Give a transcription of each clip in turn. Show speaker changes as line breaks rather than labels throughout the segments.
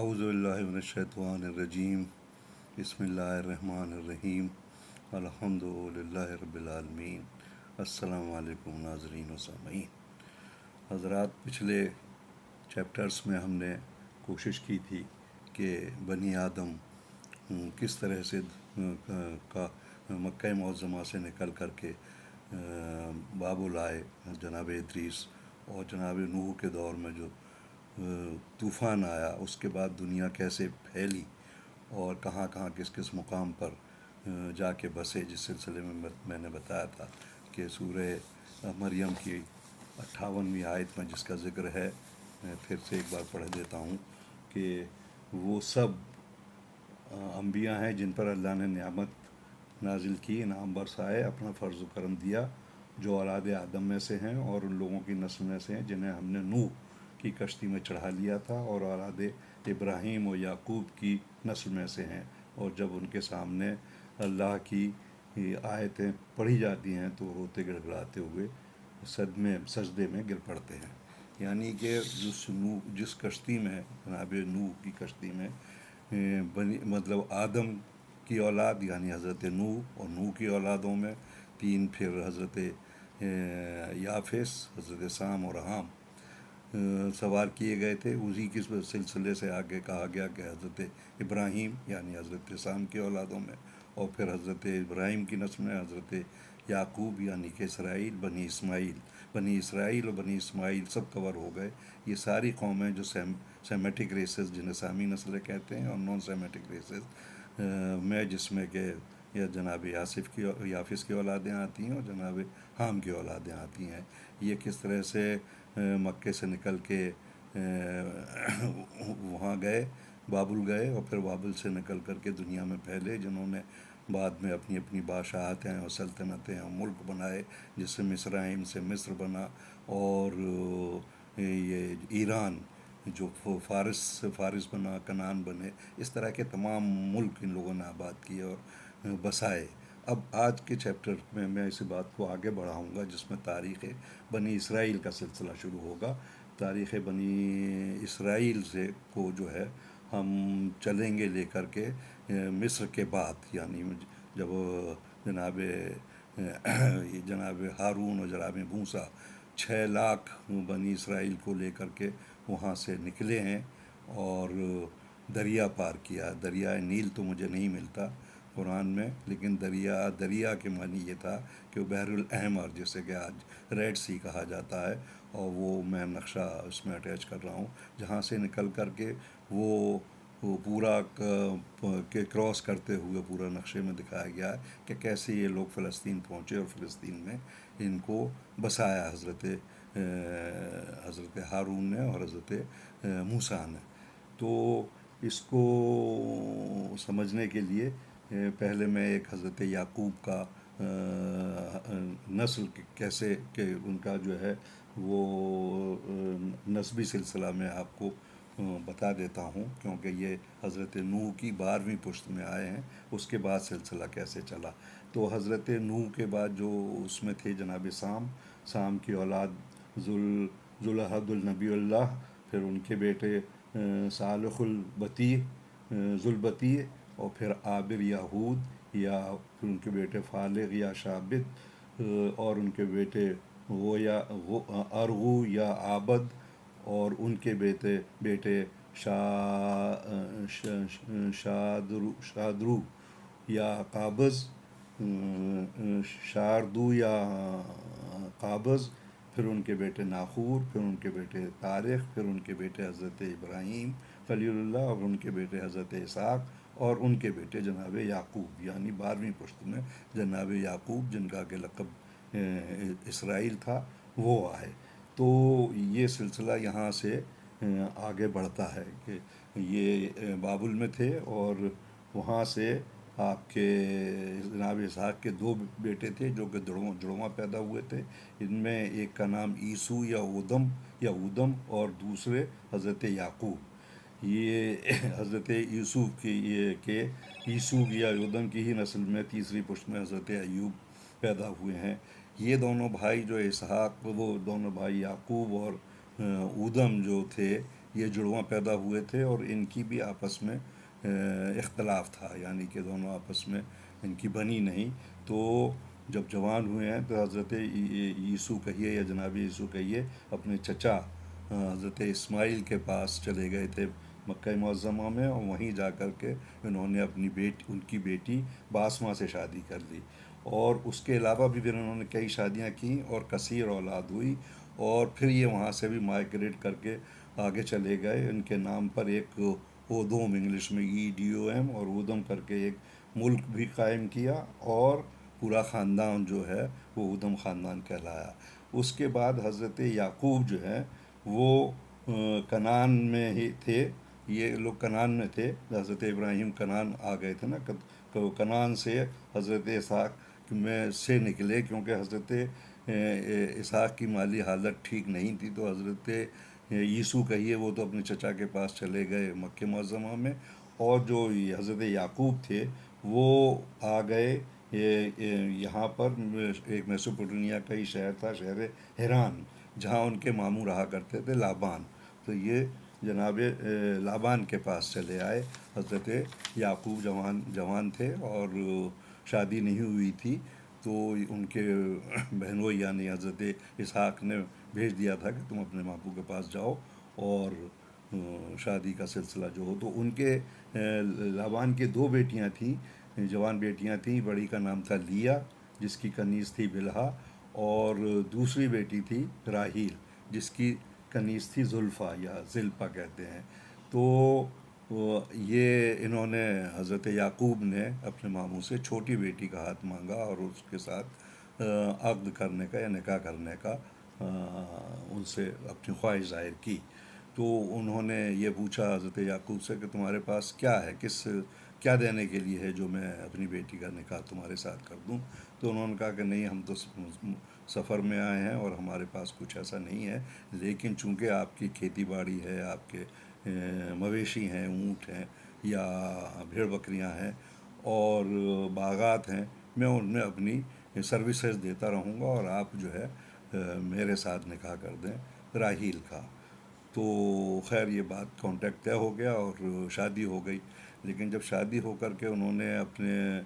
اعوذ باللہ من الشیطان الرجیم بسم اللہ الرحمن الرحیم الحمد للہ رب العالمین۔ السلام علیکم ناظرین و سامعین۔ حضرات، پچھلے چیپٹرز میں ہم نے کوشش کی تھی کہ بنی آدم کس طرح سے مکہ معظمہ سے نکل کر کے بابل آئے، جناب ادریس، اور جناب نوح کے دور میں جو طوفان آیا، اس کے بعد دنیا کیسے پھیلی اور کہاں کہاں کس کس مقام پر جا کے بسے، جس سلسلے میں میں نے بتایا تھا کہ سورہ مریم کی 58ویں آیت میں جس کا ذکر ہے، میں پھر سے ایک بار پڑھ دیتا ہوں کہ وہ سب انبیاء ہیں جن پر اللہ نے نعمت نازل کی، انعام برسائے، اپنا فرض و کرم دیا، جو اولاد آدم میں سے ہیں اور ان لوگوں کی نسل میں سے ہیں جنہیں ہم نے نوح کی کشتی میں چڑھا لیا تھا، اور اولاد ابراہیم و یعقوب کی نسل میں سے ہیں، اور جب ان کے سامنے اللہ کی آیتیں پڑھی جاتی ہیں تو روتے گڑگڑاتے ہوئے سجدے میں گر پڑتے ہیں۔ یعنی کہ جس کشتی میں، جناب نوح کی کشتی میں مطلب آدم کی اولاد یعنی حضرت نوح، اور نوح کی اولادوں میں تین پھر حضرت یافس، حضرت سام اور حام سوار کیے گئے تھے، اسی کے سلسلے سے آگے کہا گیا کہ حضرت ابراہیم یعنی حضرت سام کی اولادوں میں، اور پھر حضرت ابراہیم کی نسل میں حضرت یعقوب یعنی کہ اسرائیل، بنی اسرائیل اور بنی اسماعیل سب کور ہو گئے۔ یہ ساری قومیں جو سیمیٹک ریسز، جنہیں سامی نسلیں کہتے ہیں، اور نان سیمیٹک ریسز میں، جس میں کہ یا جناب یافس کی اولادیں آتی ہیں اور جناب حام کی اولادیں آتی ہیں، یہ کس طرح سے مکے سے نکل کے وہاں گئے، بابل گئے، اور پھر بابل سے نکل کر کے دنیا میں پھیلے، جنہوں نے بعد میں اپنی اپنی بادشاہتیں اور سلطنتیں اور ملک بنائے، جس سے مصرعیم سے مصر بنا، اور یہ ایران جو فارس بنا، کنعان بنے، اس طرح کے تمام ملک ان لوگوں نے آباد کیے اور بسائے۔ اب آج کے چیپٹر میں اسی بات کو آگے بڑھاؤں گا، جس میں تاریخ بنی اسرائیل کا سلسلہ شروع ہوگا۔ تاریخ بنی اسرائیل سے کو جو ہے ہم چلیں گے لے کر کے مصر کے بعد، یعنی جب جناب ہارون اور جناب موسیٰ 6 لاکھ بنی اسرائیل کو لے کر کے وہاں سے نکلے ہیں اور دریا پار کیا۔ دریائے نیل تو مجھے نہیں ملتا قرآن میں، لیکن دریا کے معنی یہ تھا کہ وہ بحر الاحمر، جسے کہ آج ریڈ سی کہا جاتا ہے، اور وہ میں نقشہ اس میں اٹیچ کر رہا ہوں، جہاں سے نکل کر کے وہ پورا کے کراس کرتے ہوئے پورا نقشے میں دکھایا گیا ہے کہ کیسے یہ لوگ فلسطین پہنچے اور فلسطین میں ان کو بسایا حضرت ہارون نے اور حضرت موسیٰ نے۔ تو اس کو سمجھنے کے لیے پہلے میں ایک حضرت یعقوب کا نسل کیسے کہ ان کا جو ہے وہ نسبی سلسلہ میں آپ کو بتا دیتا ہوں، کیونکہ یہ حضرت نوح کی 12ویں پشت میں آئے ہیں، اس کے بعد سلسلہ کیسے چلا۔ تو حضرت نوح کے بعد جو اس میں تھے جناب سام کی اولاد ذوالعہد النبی اللہ، پھر ان کے بیٹے صالح ذوالبطیع، اور پھر عابر یا ہود، یا پھر ان کے بیٹے فالغ یا شابد، اور ان کے بیٹے ارغو یا عابد، اور ان کے بیٹے شادرو یا قابض، شاردو یا قابض، پھر ان کے بیٹے ناخور، پھر ان کے بیٹے تارخ، پھر ان کے بیٹے حضرت ابراہیم خلیل اللہ، اور ان کے بیٹے حضرت اسحاق، اور ان کے بیٹے جناب یعقوب، یعنی 12ویں پشت میں جناب یعقوب، جن کا کہ لقب اسرائیل تھا، وہ آئے۔ تو یہ سلسلہ یہاں سے آگے بڑھتا ہے کہ یہ بابل میں تھے، اور وہاں سے آپ کے جناب اسحاق کے 2 بیٹے تھے جو کہ جڑواں پیدا ہوئے تھے۔ ان میں ایک کا نام عیسو یا اودم اور دوسرے حضرت یعقوب۔ یہ حضرت یوسف کے عیسو یا اودم کی ہی نسل میں تیسری پشت میں حضرت ایوب پیدا ہوئے ہیں۔ یہ دونوں بھائی جو اسحاق، وہ دونوں بھائی یعقوب اور اودم جو تھے، یہ جڑواں پیدا ہوئے تھے اور ان کی بھی آپس میں اختلاف تھا، یعنی کہ دونوں آپس میں ان کی بنی نہیں. تو جب جوان ہوئے ہیں تو حضرت یسوع کہیے یا جناب یسوع کہیے اپنے چچا حضرت اسماعیل کے پاس چلے گئے تھے مکہ معظمہ میں، اور وہیں جا کر کے انہوں نے ان کی بیٹی باسمہ سے شادی کر لی. اور اس کے علاوہ بھی پھر انہوں نے کئی شادیاں کیں اور کثیر اولاد ہوئی. اور پھر یہ وہاں سے بھی مائگریٹ کر کے آگے چلے گئے. ان کے نام پر ایک اودوم، انگلش میں EDOM، اور اودم کر کے ایک ملک بھی قائم کیا، اور پورا خاندان جو ہے وہ اودم خاندان کہلایا. اس کے بعد حضرت یعقوب جو ہے وہ کنعان میں ہی تھے. یہ لوگ کنعان میں تھے، حضرت ابراہیم کنعان آ گئے تھے نا، تو کنعان سے حضرت اسحاق میں سے نکلے، کیونکہ حضرت اسحاق کی مالی حالت ٹھیک نہیں تھی. تو حضرت یسوع کہیے وہ تو اپنے چچا کے پاس چلے گئے مکہ معظمہ میں، اور جو حضرت یعقوب تھے وہ آ گئے یہاں پر. ایک میسوپوٹیمیا کا ہی شہر تھا، شہر حران، جہاں ان کے ماموں رہا کرتے تھے لابان. تو یہ جناب لابان کے پاس چلے آئے. حضرت یعقوب جوان تھے اور شادی نہیں ہوئی تھی، تو ان کے بہنوئی یعنی حضرت اسحاق نے بھیج دیا تھا کہ تم اپنے ماموں کے پاس جاؤ اور شادی کا سلسلہ جو ہو. تو ان کے لابان کی دو بیٹیاں تھیں، جوان بیٹیاں تھیں. بڑی کا نام تھا لیا، جس کی کنیز تھی بلہا، اور دوسری بیٹی تھی راہیل، جس کی کنیز تھی زلفا یا زلپا کہتے ہیں. تو یہ انہوں نے حضرت یعقوب نے اپنے ماموں سے چھوٹی بیٹی کا ہاتھ مانگا اور اس کے ساتھ عقد کرنے کا یا نکاح کرنے کا ان سے اپنی خواہش ظاہر کی. تو انہوں نے یہ پوچھا حضرت یعقوب سے کہ تمہارے پاس کیا ہے، کیا دینے کے لیے ہے جو میں اپنی بیٹی کا نکاح تمہارے ساتھ کر دوں. تو انہوں نے کہا کہ نہیں، ہم تو سفر میں آئے ہیں اور ہمارے پاس کچھ ایسا نہیں ہے، لیکن چونکہ آپ کی کھیتی باڑی ہے، آپ کے مویشی ہیں، اونٹ ہیں یا بھیڑ بکریاں ہیں اور باغات ہیں، میں ان میں اپنی سروسز دیتا رہوں گا، اور آپ جو ہے میرے ساتھ نکاح کر دیں راہیل کا. تو خیر یہ بات کانٹیکٹ طے ہو گیا اور شادی ہو گئی. لیکن جب شادی ہو کر کے انہوں نے اپنے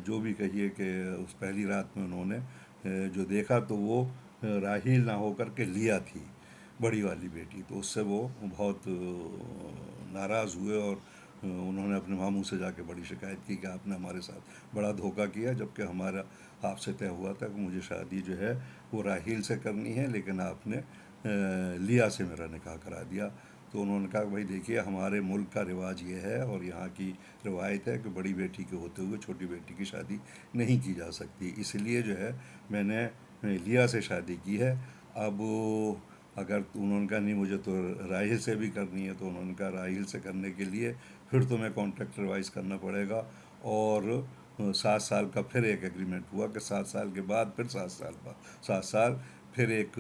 جو بھی کہیے کہ اس پہلی رات میں انہوں نے جو دیکھا تو وہ راہیل نہ ہو کر کے لیا تھی، بڑی والی بیٹی. تو اس سے وہ بہت ناراض ہوئے اور انہوں نے اپنے ماموں سے جا کے بڑی شکایت کی کہ آپ نے ہمارے ساتھ بڑا دھوکہ کیا، جبکہ ہمارا آپ سے طے ہوا تھا کہ مجھے شادی جو ہے وہ راہیل سے کرنی ہے، لیکن آپ نے لیا سے میرا نکاح کرا دیا. تو انہوں نے کہا کہ بھائی دیکھیے، ہمارے ملک کا رواج یہ ہے اور یہاں کی روایت ہے کہ بڑی بیٹی کے ہوتے ہوئے چھوٹی بیٹی کی شادی نہیں کی جا سکتی، اس لیے جو ہے میں نے لیا سے شادی کی ہے. اب اگر انہوں نے کہا نہیں مجھے تو راہیل سے بھی کرنی ہے، تو انہوں نے کہا راہیل سے کرنے کے لیے پھر تمہیں کانٹریکٹ ریوائز کرنا پڑے گا، اور 7 سال کا پھر ایک ایگریمنٹ ہوا کہ 7 سال کے بعد پھر 7 سال پھر ایک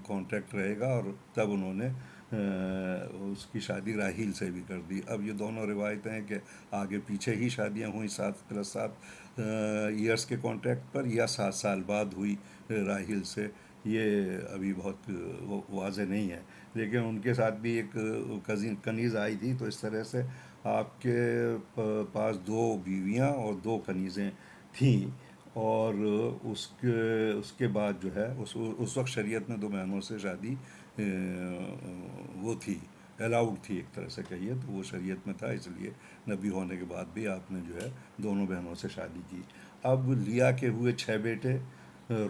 کانٹریکٹ رہے گا، اور تب انہوں نے اس کی شادی راہیل سے بھی کر دی. اب یہ دونوں روایتیں ہیں کہ آگے پیچھے ہی شادیاں ہوئیں 7+7 ایئرس کے کانٹریکٹ پر، یا 7 سال بعد ہوئی راہیل سے، یہ ابھی بہت واضح نہیں ہے. لیکن ان کے ساتھ بھی ایک کنیز آئی تھی. تو اس طرح سے آپ کے پاس 2 بیویاں اور 2 کنیزیں تھیں. اور اس کے بعد جو ہے اس وقت شریعت میں 2 بہنوں سے شادی وہ تھی، الاؤڈ تھی ایک طرح سے کہیے، تو وہ شریعت میں تھا، اس لیے نبی ہونے کے بعد بھی آپ نے جو ہے دونوں بہنوں سے شادی کی. اب لیا کے ہوئے 6 بیٹے،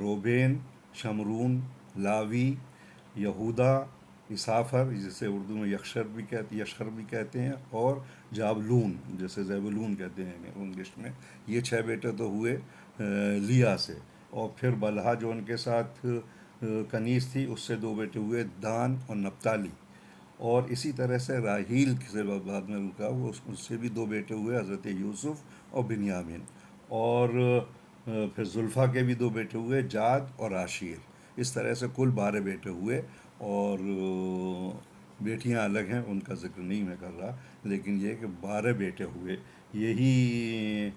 روبین، شمرون، لاوی، یہودا، اسافر جسے اردو میں یشخر بھی کہتے ہیں، اور جابلون جسے زیبولون کہتے ہیں انگلش میں. یہ 6 بیٹے تو ہوئے لیا سے. اور پھر بلہا جو ان کے ساتھ کنیز تھی، اس سے 2 بیٹے ہوئے، دان اور نپتالی. اور اسی طرح سے راہیل سے بعد میں رکا وہ اس سے بھی 2 بیٹے ہوئے، حضرت یوسف اور بنیامین. اور پھر زلفا کے بھی 2 بیٹے ہوئے، جاد اور عاشیر. اس طرح سے کل 12 بیٹے ہوئے. اور بیٹیاں الگ ہیں، ان کا ذکر نہیں میں کر رہا، لیکن یہ کہ 12 بیٹے ہوئے. یہی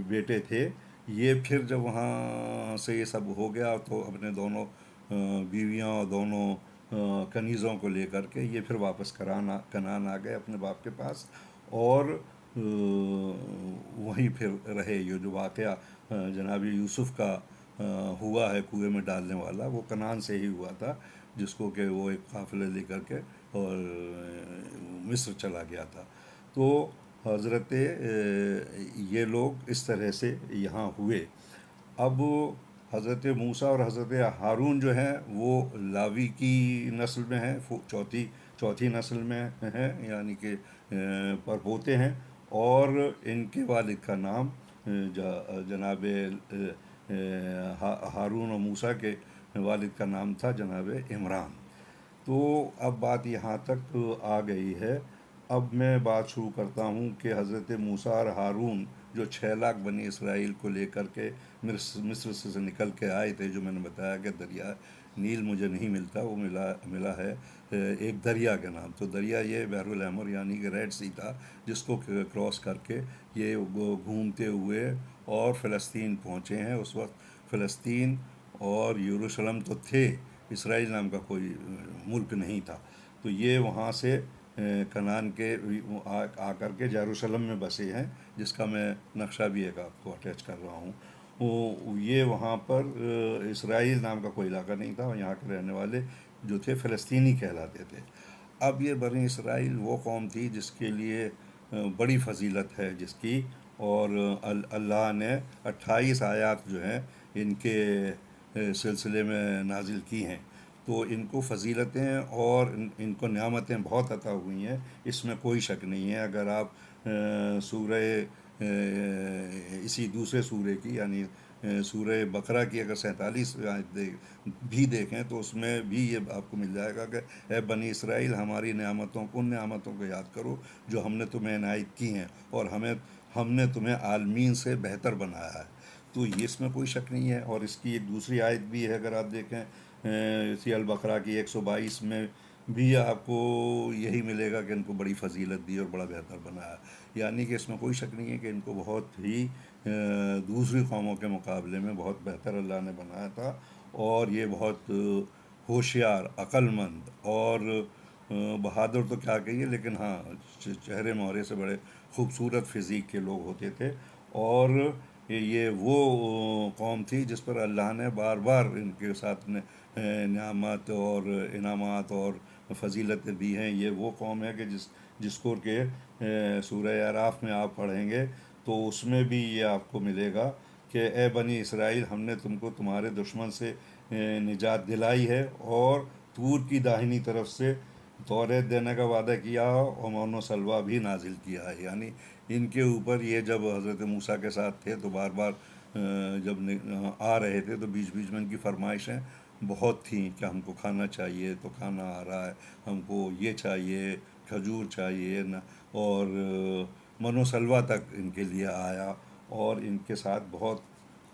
بیٹے تھے. یہ پھر جب وہاں سے یہ سب ہو گیا تو اپنے دونوں بیویاں اور دونوں کنیزوں کو لے کر کے یہ پھر واپس کنعان آ گئے اپنے باپ کے پاس، اور وہیں پھر رہے۔ یہ جو واقعہ جناب یوسف کا ہوا ہے کنویں میں ڈالنے والا، وہ کنعان سے ہی ہوا تھا، جس کو کہ وہ ایک قافلہ لے کر کے اور مصر چلا گیا تھا۔ تو حضرت یہ لوگ اس طرح سے یہاں ہوئے۔ اب حضرت موسیٰ اور حضرت ہارون جو ہیں وہ لاوی کی نسل میں ہیں، چوتھی نسل میں ہیں، یعنی کہ پرپوتے ہیں، اور ان کے والد کا نام جناب ہارون اور موسیٰ کے والد کا نام تھا جناب عمران۔ تو اب بات یہاں تک آ گئی ہے۔ اب میں بات شروع کرتا ہوں کہ حضرت موسیٰ اور ہارون جو 6 لاکھ بنی اسرائیل کو لے کر کے مصر سے نکل کے آئے تھے، جو میں نے بتایا کہ دریا نیل مجھے نہیں ملتا، وہ ملا ہے ایک دریا کے نام۔ تو دریا یہ بحر الاحمر یعنی کہ ریڈ سی تھا، جس کو کراس کر کے یہ گھومتے ہوئے اور فلسطین پہنچے ہیں۔ اس وقت فلسطین اور یروشلم تو تھے، اسرائیل نام کا کوئی ملک نہیں تھا۔ تو یہ وہاں سے کنعان کے آ کر کے یروشلم میں بسے ہیں، جس کا میں نقشہ بھی ایک آپ کو اٹیچ کر رہا ہوں۔ یہ وہاں پر اسرائیل نام کا کوئی علاقہ نہیں تھا، یہاں کے رہنے والے جو تھے فلسطینی کہلاتے تھے۔ اب یہ بنی اسرائیل وہ قوم تھی جس کے لیے بڑی فضیلت ہے جس کی، اور اللہ نے 28 آیات جو ہیں ان کے سلسلے میں نازل کی ہیں۔ تو ان کو فضیلتیں اور ان کو نعمتیں بہت عطا ہوئی ہیں، اس میں کوئی شک نہیں ہے۔ اگر آپ سورہ اسی دوسرے سورے کی یعنی سورہ بقرہ کی اگر 47 آیت بھی دیکھیں تو اس میں بھی یہ آپ کو مل جائے گا کہ اے بنی اسرائیل، ہماری نعمتوں ان نعمتوں کو یاد کرو جو ہم نے تمہیں عنایت کی ہیں، اور ہم نے تمہیں عالمین سے بہتر بنایا ہے۔ تو یہ اس میں کوئی شک نہیں ہے۔ اور اس کی ایک دوسری آیت بھی ہے، اگر آپ دیکھیں اسی البقرہ کی 122 میں بھی آپ کو یہی ملے گا کہ ان کو بڑی فضیلت دی اور بڑا بہتر بنایا۔ یعنی کہ اس میں کوئی شک نہیں ہے کہ ان کو بہت ہی دوسری قوموں کے مقابلے میں بہت بہتر اللہ نے بنایا تھا، اور یہ بہت ہوشیار، عقل مند اور بہادر تو کیا کہیے، لیکن ہاں چہرے مہرے سے بڑے خوبصورت فزیک کے لوگ ہوتے تھے۔ اور یہ وہ قوم تھی جس پر اللہ نے بار بار ان کے ساتھ نعمت اور انعامات اور فضیلتیں دی ہیں۔ یہ وہ قوم ہے کہ جس کو کہ سورہ اعراف میں آپ پڑھیں گے تو اس میں بھی یہ آپ کو ملے گا کہ اے بنی اسرائیل، ہم نے تم کو تمہارے دشمن سے نجات دلائی ہے، اور طور کی داہنی طرف سے توریت دینے کا وعدہ کیا، اور من و سلوہ بھی نازل کیا ہے۔ یعنی ان کے اوپر یہ جب حضرت موسیٰ کے ساتھ تھے تو بار بار جب آ رہے تھے تو بیچ بیچ میں ان کی فرمائشیں بہت تھیں کہ ہم کو کھانا چاہیے، تو کھانا آ رہا ہے، ہم کو یہ چاہیے، کھجور چاہیے اور من و سلوہ تک ان کے لیے آیا، اور ان کے ساتھ بہت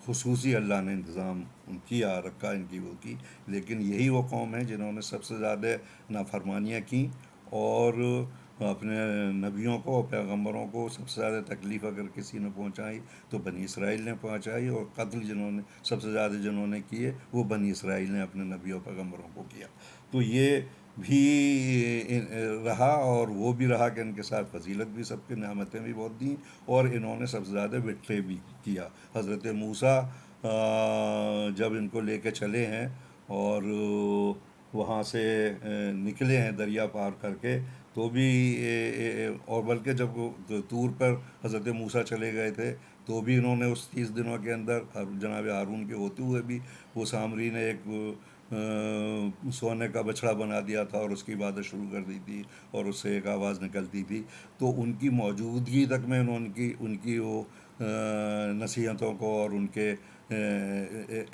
خصوصی اللہ نے انتظام کیا رکھا ان کی وہ کی۔ لیکن یہی وہ قوم ہے جنہوں نے سب سے زیادہ نافرمانیاں کیں، اور اپنے نبیوں کو اور پیغمبروں کو سب سے زیادہ تکلیف اگر کسی نے پہنچائی تو بنی اسرائیل نے پہنچائی، اور قتل سب سے زیادہ جنہوں نے کیے وہ بنی اسرائیل نے اپنے نبیوں پیغمبروں کو کیا۔ تو یہ بھی رہا، اور وہ بھی رہا کہ ان کے ساتھ فضیلت بھی سب کی نعمتیں بھی بہت دیں، اور انہوں نے سب سے زیادہ بٹرے بھی کیا۔ حضرت موسیٰ جب ان کو لے کے چلے ہیں اور وہاں سے نکلے ہیں دریا پار کر کے، تو بھی اور بلکہ جب طور پر حضرت موسیٰ چلے گئے تھے تو بھی انہوں نے اس 30 دنوں کے اندر جناب ہارون کے ہوتے ہوئے بھی وہ سامری نے ایک سونے کا بچڑا بنا دیا تھا اور اس کی عبادت شروع کر دی تھی، اور اس سے ایک آواز نکلتی تھی۔ تو ان کی موجودگی تک میں ان کی وہ نصیحتوں کو اور ان کے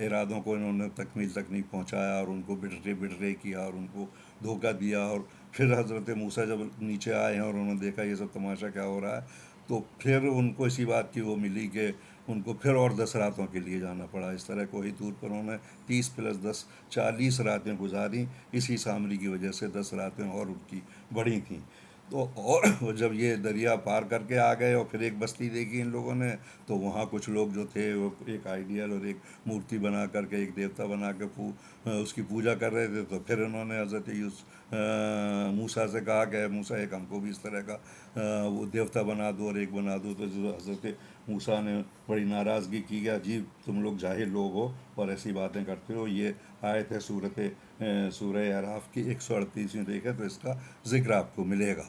ارادوں کو انہوں نے تکمیل تک نہیں پہنچایا، اور ان کو بٹرے کیا اور ان کو دھوکہ دیا۔ اور پھر حضرت موسیٰ جب نیچے آئے ہیں اور انہوں نے دیکھا یہ سب تماشا کیا ہو رہا ہے، تو پھر ان کو اسی بات کی وہ ملی کہ ان کو پھر اور 10 راتوں کے لیے جانا پڑا۔ اس طرح کوئی طور پر انہوں نے 30+10 40 راتیں گزاری، اسی سامری کی وجہ سے 10 راتیں اور ان کی بڑھی تھیں۔ تو اور جب یہ دریا پار کر کے آ گئے اور پھر ایک بستی دیکھی ان لوگوں نے، تو وہاں کچھ لوگ جو تھے وہ ایک آئیڈیل اور ایک مورتی بنا کر کے، ایک دیوتا بنا کے اس کی پوجا کر رہے تھے. تو پھر انہوں نے حضرت موسیٰ سے کہا کہ موسیٰ ایک ہم کو بھی اس طرح کا وہ دیوتا بنا دو اور ایک بنا دو. تو جو حضرت موسیٰ نے بڑی ناراضگی کی کہ عجیب تم لوگ جاہل لوگ ہو اور ایسی باتیں کرتے ہو. یہ آیت ہے سورہ اعراف کی 138ویں، دیکھے تو اس کا ذکر آپ کو ملے گا.